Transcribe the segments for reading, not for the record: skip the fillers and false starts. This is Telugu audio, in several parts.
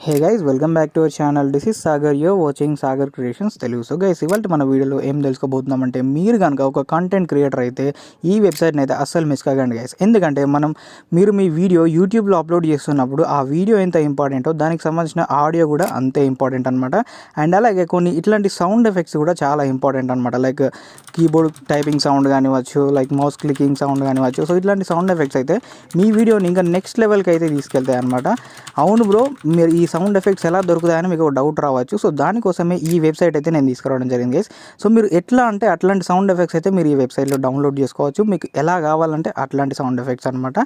Hey guys, welcome back to our channel. This is Sagar, you're watching Sagar creations Telugu. So guys, ఇవాళ మన వీడియోలో ఏం తెలుసుకోబోతున్నామంటే, మీరు కనుక ఒక కంటెంట్ క్రియేటర్ అయితే ఈ వెబ్సైట్ని అయితే అస్సలు మిస్ కాకండి గైస్. ఎందుకంటే మీరు మీ వీడియో యూట్యూబ్లో అప్లోడ్ చేస్తున్నప్పుడు ఆ వీడియో ఎంత ఇంపార్టెంటో దానికి సంబంధించిన ఆడియో కూడా అంతే ఇంపార్టెంట్ అనమాట. అండ్ అలాగే కొన్ని ఇట్లాంటి సౌండ్ ఎఫెక్ట్స్ కూడా చాలా ఇంపార్టెంట్ అనమాట. లైక్ కీబోర్డ్ టైపింగ్ సౌండ్ కానివచ్చు, లైక్ మౌస్ క్లికింగ్ సౌండ్ కానివచ్చు. సో ఇట్లాంటి సౌండ్ ఎఫెక్ట్స్ అయితే మీ వీడియోని ఇంకా నెక్స్ట్ లెవెల్కి అయితే తీసుకెళ్తాయి అనమాట. అవును బ్రో, మీరు ఈ సౌండ్ ఎఫెక్ట్స్ ఎలా దొరుకుతాయని మీకు డౌట్ రావచ్చు. సో దానికోసమే ఈ వెబ్సైట్ అయితే నేను తీసుకురావడం జరిగింది గైస్. సో మీరు ఎట్లా అంటే అట్లాంటి సౌండ్ ఎఫెక్ట్స్ అయితే మీరు ఈ వెబ్సైట్లో డౌన్లోడ్ చేసుకోవచ్చు. మీకు ఎలా కావాలంటే అట్లాంటి సౌండ్ ఎఫెక్ట్స్ అనమాట.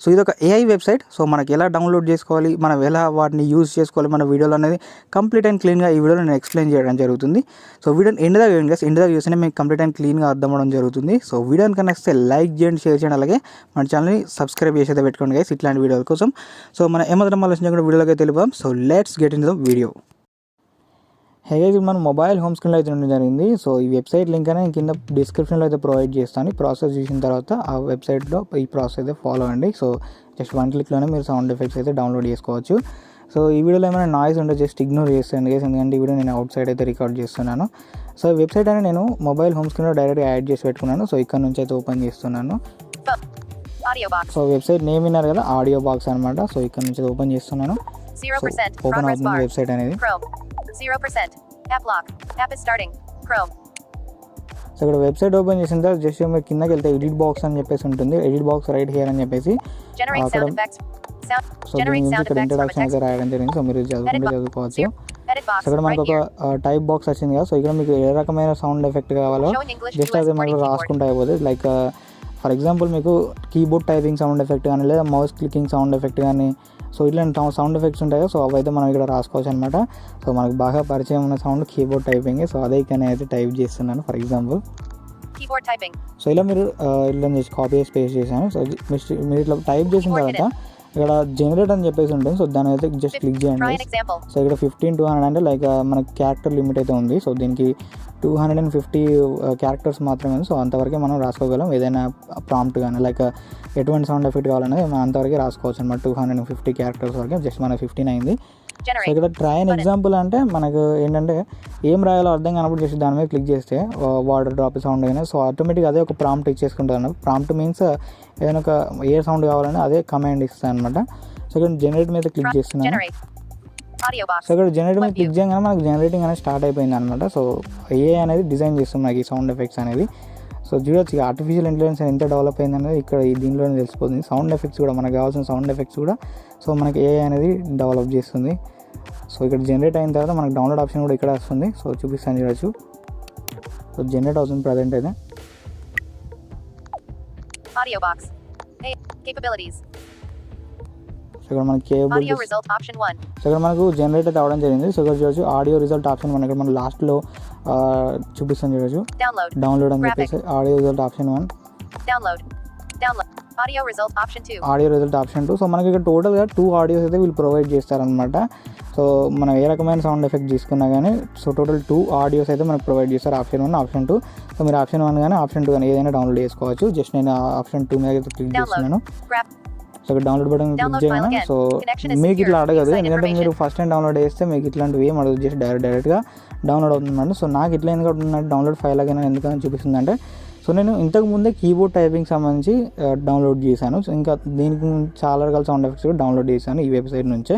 సో ఇది ఒక ఏఐ వెబ్సైట్. సో మనకి ఎలా డౌన్లోడ్ చేసుకోవాలి, మనం ఎలా వాటిని యూజ్ చేసుకోవాలి మన వీడియోలో అనేది కంప్లీట్ అండ్ క్లీన్గా ఈ వీడియోలో నేను ఎక్స్ప్లెయిన్ చేయడం జరుగుతుంది. సో వీడియోని ఎండ్ దాకా చూడండి గైస్. ఎండ్ దాకా చూస్తేనే మీకు కంప్లీట్ అండ్ క్లీన్గా అర్థం అవ్వడం జరుగుతుంది. సో వీడియోని కన్నా వస్తే లైక్ చేయండి, షేర్ చేయండి, అలాగే మన ఛానల్ని సబ్స్క్రైబ్ చేసి అయితే పెట్టుకోండి గైస్ ఇట్లాంటి వీడియోల కోసం. సో మన ఏమాత్రం ఆలోచన కూడా వీడియోలోకి తెలిపాం. So let's get in the video. Hey guys, మనం మొబైల్ హోమ్ స్క్రీన్లో అయితే ఉండడం జరిగింది. సో ఈ వెబ్సైట్ లింక్ అనేది కింద డిస్క్రిప్షన్లో అయితే ప్రొవైడ్ చేస్తాను. ప్రాసెస్ చేసిన తర్వాత ఆ వెబ్సైట్లో ఈ ప్రాసెస్ అయితే ఫాలో అండి. సో జస్ట్ 1 క్లిక్లోనే మీరు సౌండ్ ఎఫెక్ట్స్ అయితే డౌన్లోడ్ చేసుకోవచ్చు. సో ఈ వీడియోలో ఏమైనా నాయిస్ ఉంటే జస్ట్ ఇగ్నోర్ చేస్తాను గైస్, ఎందుకంటే ఈ వీడియో నేను అవుట్ సైడ్ అయితే రికార్డ్ చేస్తున్నాను. సో వెబ్సైట్ అనేది నేను మొబైల్ హోమ్ స్క్రీన్లో డైరెక్ట్గా యాడ్ చేసి పెట్టుకున్నాను. సో ఇక్కడ నుంచి అయితే ఓపెన్ చేస్తున్నాను. సో వెబ్సైట్ నేమ్ విన్నారు కదా, ఆడియో బాక్స్ అనమాట. సో ఇక్కడ నుంచి ఓపెన్ చేస్తున్నాను. ఓపెన్ అవుతుంది వెబ్సైట్ అనేది. సో ఇక్కడ వెబ్సైట్ ఓపెన్ చేసిన తర్వాత జస్ట్ మీరు కిందకి వెళ్తే ఎడిట్ బాక్స్ అని చెప్పేసి ఉంటుంది. ఎడిట్ బాక్స్ రైట్ హియర్ అని చెప్పేసి అక్కడ సో దీని నుంచి ఇక్కడ ఇంట్రడక్షన్ అయితే రాయడం జరిగింది. సో మీరు చదువుకోవచ్చు. సో ఇక్కడ మనకు ఒక టైప్ బాక్స్ వచ్చింది కదా. సో ఇక్కడ మీకు ఏ రకమైన సౌండ్ ఎఫెక్ట్ కావాలో జస్ట్ అది మనకు రాసుకుంటూ అయిపోతుంది. లైక్ ఫర్ ఎగ్జాంపుల్ మీకు కీబోర్డ్ టైపింగ్ సౌండ్ ఎఫెక్ట్ కానీ, లేదా మౌస్ క్లికింగ్ సౌండ్ ఎఫెక్ట్ కానీ, సో ఇట్లాంటి సౌండ్ ఎఫెక్ట్స్ ఉంటాయో సో అవైతే మనం ఇక్కడ రాసుకోవచ్చు అనమాట. సో మనకు బాగా పరిచయం ఉన్న సౌండ్ కీబోర్డ్ టైపింగ్. సో అదే ఇక్కడ అయితే టైప్ చేస్తున్నాను ఫర్ ఎగ్జాంపుల్. సో ఇలా మీరు ఇలా కాపీ చేసి పేస్ట్ చేశాను. సో మీరు ఇట్లా టైప్ చేసిన తర్వాత ఇక్కడ జనరేట్ అని చెప్పేసి ఉంటుంది. సో దాని అయితే జస్ట్ క్లిక్ చేయండి. సో ఇక్కడ 15-200 అంటే లైక్ మనకి క్యారెక్టర్ లిమిట్ అయితే ఉంది. సో దీనికి 250 క్యారెక్టర్స్ మాత్రమే ఉంది. సో అంతవరకే మనం రాసుకోగలం. ఏదైనా ప్రాంప్ట్ కానీ లైక్ ఎటువంటి సౌండ్ ఎఫెక్ట్ కావాలనేది మనం అంతవరకే రాసుకోవచ్చు అనమాట. 250 క్యారెక్టర్స్ వరకు. జస్ట్ మనకు 15 అయింది. సో ఇక్కడ ట్రై అన్ ఎగ్జాంపుల్ అంటే మనకు ఏంటంటే ఏం రాయాలో అర్థం కానప్పుడు జస్ట్ దాని మీద క్లిక్ చేస్తే వాటర్ డ్రాప్ సౌండ్ అయినా సో ఆటోమేటిక్గా అదే ఒక ప్రాంప్ట్ ఇచ్చేసుకుంటాను. ప్రాంప్ట్ మీన్స్ ఏదైనా ఒక ఏ సౌండ్ కావాలని అదే కమాండ్ ఇస్తాను అనమాట. సో ఇక్కడ జనరేట్ మీద క్లిక్ చేస్తున్నాను. సో ఇక్కడ జనరేట్ మీద క్లిక్ చేయగానే మనకు జనరేటింగ్ అనేది స్టార్ట్ అయిపోయింది అనమాట. సో ఏఐ అనేది డిజైన్ చేస్తుంది మనకి ఈ సౌండ్ ఎఫెక్ట్స్ అనేది. సో చూడొచ్చు ఆర్టిఫిషియల్ ఇంటెలిజెన్స్ ఎంత డెవలప్ అయింది అనేది ఇక్కడ దీనిలోనే తెలిసిపోతుంది. సౌండ్ ఎఫెక్ట్స్ కూడా మనకు కావాల్సిన సౌండ్ ఎఫెక్ట్స్ కూడా సో మనకి ఏఐ అనేది డెవలప్ చేస్తుంది. సో ఇక్కడ జనరేట్ అయిన తర్వాత మనకు డౌన్లోడ్ ఆప్షన్ కూడా ఇక్కడ వస్తుంది. సో చూపిస్తాను చూడొచ్చు. సో జనరేట్ అవుతుంది ప్రజెంట్ అయితే. సో ఇక్కడ మనకి సో ఇక్కడ మనకు జనరేట్ అయితే అవడం జరిగింది. సో ఇక్కడ చూడొచ్చు ఆడియో రిజల్ట్ ఆప్షన్ మనకి మన లాస్ట్లో చూపిస్తాను చూడొచ్చు. డౌన్లోడ్ అని చెప్పేసి audio result option 1, audio result option 2. So మనకి ఇక్కడ టోటల్గా 2 ఆడియోస్ అయితే వీళ్ళు ప్రొవైడ్ చేస్తారనమాట. సో మనం ఏ రకమైన సౌండ్ ఎఫెక్ట్ తీసుకున్నా కానీ సో టోటల్ 2 ఆడియోస్ అయితే మనకు ప్రొవైడ్ చేస్తారు. Option 1, option 2. సో మీరు ఆప్షన్ 1 కానీ ఆప్షన్ 2 కానీ ఏదైనా డౌన్లోడ్ చేసుకోవచ్చు. జస్ట్ నేను ఆప్షన్ 2 మీద క్లిక్ చేస్తున్నాను. సో ఇక్కడ డౌన్లోడ్ బటన్ క్లిక్ చేయగానే సో మీకు ఇట్లా అడగదు, ఎందుకంటే మీరు ఫస్ట్ టైం డౌన్లోడ్ చేస్తే మీకు ఇట్లాంటివి ఏం అడగదు, జస్ట్ డైరెక్ట్గా డౌన్లోడ్ అవుతుందండి. సో నాకు ఇట్లా ఎందుకు అవుతుందంటే డౌన్లోడ్ ఫైల్ again ఎందుకని చూపిస్తుందంటే సో నేను ఇంతకుముందే కీబోర్డ్ టైపింగ్ సంబంధించి డౌన్లోడ్ చేశాను. సో ఇంకా దీనికి చాలా రకాల సౌండ్ ఎఫెక్ట్స్ కూడా డౌన్లోడ్ చేశాను ఈ వెబ్సైట్ నుంచే.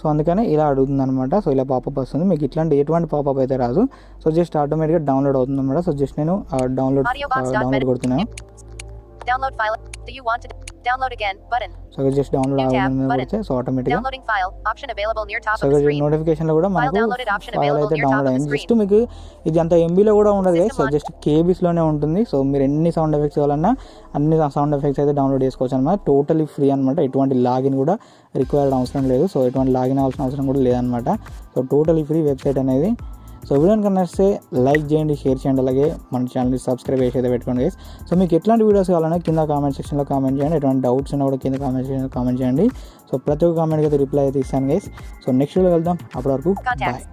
సో అందుకనే ఇలా అడుగుతుంది అనమాట. సో ఇలా పాపప్ వస్తుంది. మీకు ఇట్లాంటి ఎటువంటి పాపప్ అయితే రాదు. సో జస్ట్ ఆటోమేటిక్గా డౌన్లోడ్ అవుతుంది అనమాట. సో జస్ట్ నేను డౌన్లోడ్ కొడుతున్నాను. సో జస్ట్ డౌన్లోడ్ అవ్వడం సో ఆటోమేటిక్గా సో నోటిఫికేషన్లో కూడా మనకు ఫైల్ అయితే డౌన్లోడ్ అయింది. జస్ట్ మీకు ఇది అంత ఎంబీలో కూడా ఉండదు. సో జస్ట్ కేబీస్లోనే ఉంటుంది. సో మీరు ఎన్ని సౌండ్ ఎఫెక్ట్స్ కావాలన్నా అన్ని సౌండ్ ఎఫెక్ట్స్ అయితే డౌన్లోడ్ చేసుకోవచ్చు అనమాట. టోటలీ ఫ్రీ అనమాట. ఎటువంటి లాగిన్ కూడా రిక్వైర్డ్ అవసరం లేదు. సో ఎటువంటి లాగిన్ అవ్వాల్సిన అవసరం కూడా లేదనమాట. సో టోటలీ ఫ్రీ వెబ్సైట్ అనేది. సో వీడియోని కన్నా నచ్చితే లైక్ చేయండి, షేర్ చేయండి, అలాగే మన ఛానల్ని సబ్స్క్రైబ్ చేసి అయితే పెట్టుకోండి గైస్. సో మీకు ఎట్లాంటి వీడియోస్ కావాలన్నా కింద కామెంట్ సెక్షన్లో కామెంట్ చేయండి. ఎటువంటి డౌట్స్ ఉన్నా కూడా కింద కామెంట్ సెక్షన్లో కామెంట్ చేయండి. సో ప్రతి ఒక్క కామెంట్కి అయితే రిప్లై అయితే ఇస్తాను గైస్. సో నెక్స్ట్ వీడియో వెళ్దాం. అప్పటి వరకు బాయ్.